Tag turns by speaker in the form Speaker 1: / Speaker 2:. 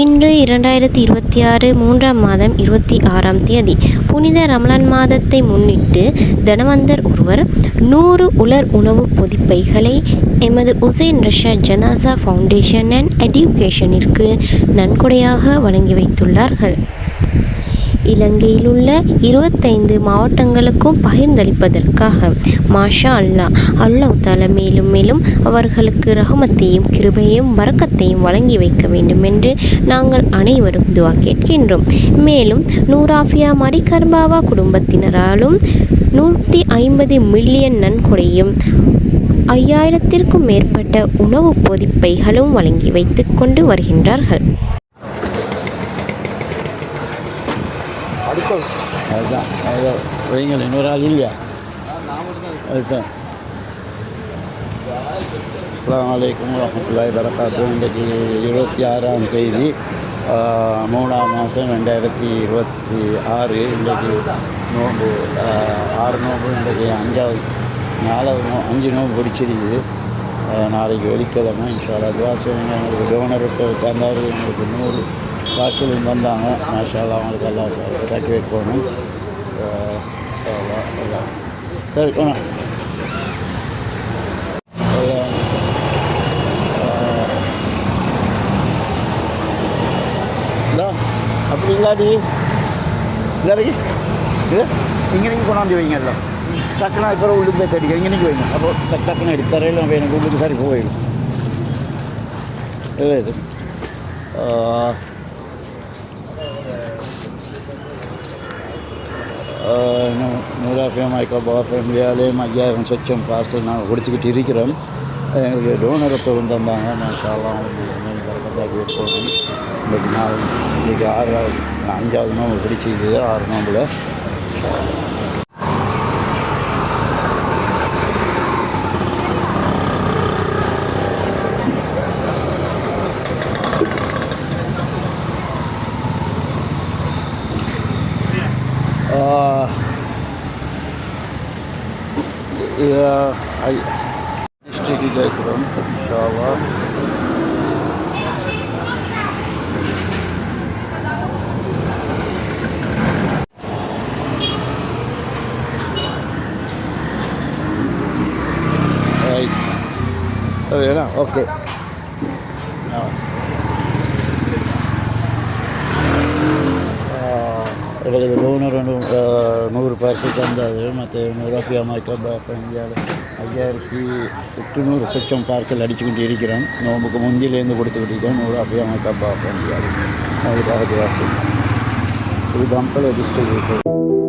Speaker 1: இன்று 2026 3ஆம் மாதம் 26ஆம் தேதி புனித ரமலான் மாதத்தை முன்னிட்டு தனவந்தர் ஒருவர் 100 உலர் உணவு பொதிப்பைகளை எமது உசேன் ரஷாத் ஜனாசா ஃபவுண்டேஷன் அண்ட் எடுகேஷனிற்கு நன்கொடையாக வழங்கி வைத்துள்ளார்கள். இலங்கையில் உள்ள 25 மாவட்டங்களுக்கும் பகிர்ந்தளிப்பதற்காக மாஷா அல்லாஹ் அல்லாஹ் தஆலா மேலும் மேலும் அவர்களுக்கு ரஹமத்தையும் கிருபையையும் பரக்கத்தையும் வழங்கி வைக்க வேண்டும் என்று நாங்கள் அனைவரும் துஆ கேட்கின்றோம். மேலும் நூராஃபியா மரிகர்பாவா குடும்பத்தினராலும் 150 மில்லியன் நன்கொடையும் 5000த்திற்கும் மேற்பட்ட உணவு பொதிப்பைகளும் வழங்கி வைத்து கொண்டு வருகின்றார்கள்.
Speaker 2: அதுதான் வைங்கள், இன்னொரு ஆள் இல்லையா? அதுதான். அஸ்ஸலாமு அலைக்கும் வரஹ்மத்துல்லாஹி வபரகாத்துஹு. இன்றைக்கு 26ஆம் தேதி 3ஆம் மாதம் 2026. இன்றைக்கு நோன்பு 6 நோன்பு. இன்றைக்கு 5 நோன்பு பிடிச்சிருக்குது. நாளைக்கு வெள்ளிக்கிழமை இன்ஷா அல்லாஹ் துஆ செய்யுங்க. எங்களுக்கு டோனருக்கு தந்தார். எங்களுக்கு 100 பார்சலும் வந்தாங்க. மாஷா அல்லாஹ் அவங்களுக்கு எல்லாம் தாக்கி வைக்கணும். சரி போனோம். அப்படி இல்லாடி இல்லாடி இது இங்கே நீங்கள் கொண்டாந்து வைங்க. எல்லாம் டக்குனா இப்போ உள்ளுக்கு போய் தடிக்க இங்கே வைங்க. அப்போ டக்குன்னு எடுத்து தரையில் நம்ம எனக்கு உள்ளுக்கு சரி போயிடும். இல்லை இது நூறாஃபியா மைக்கபா ஃபேமிலியாலேயும் 5000 சொச்சம் பார்சல் நாங்கள் கொடுத்துக்கிட்டு இருக்கிறோம். எங்களுக்கு டோனரத்தை வந்து வந்தாங்க. நான் சாலாம் பறக்கத்தாக்கி வைப்போம். இன்றைக்கு 5ஆவது நோம்பு பிடிச்சிக்குது. 6 நோம்பில் டிஸ்ட்ரிக்ட் இருக்கிறோம். இன்ஷா அல்லாஹ் ஓகே. எங்களுக்கு டோனர் 100 பார்சல் தந்தாது. மற்ற நூறாஃபியா மைக்கபா ஃபேமிலியால் 5800 சொச்சம் பார்சல் அடிச்சுக்கிட்டு இருக்கிறோம். நோம்புக்கு முந்திலேருந்து கொடுத்துக்கிட்டு இருக்கோம். நூறாஃபியா மைக்கபா ஃபேமிலியால் அதுக்காக வாசி இது கம்பல் டிஸ்ட்ரிக்ட்.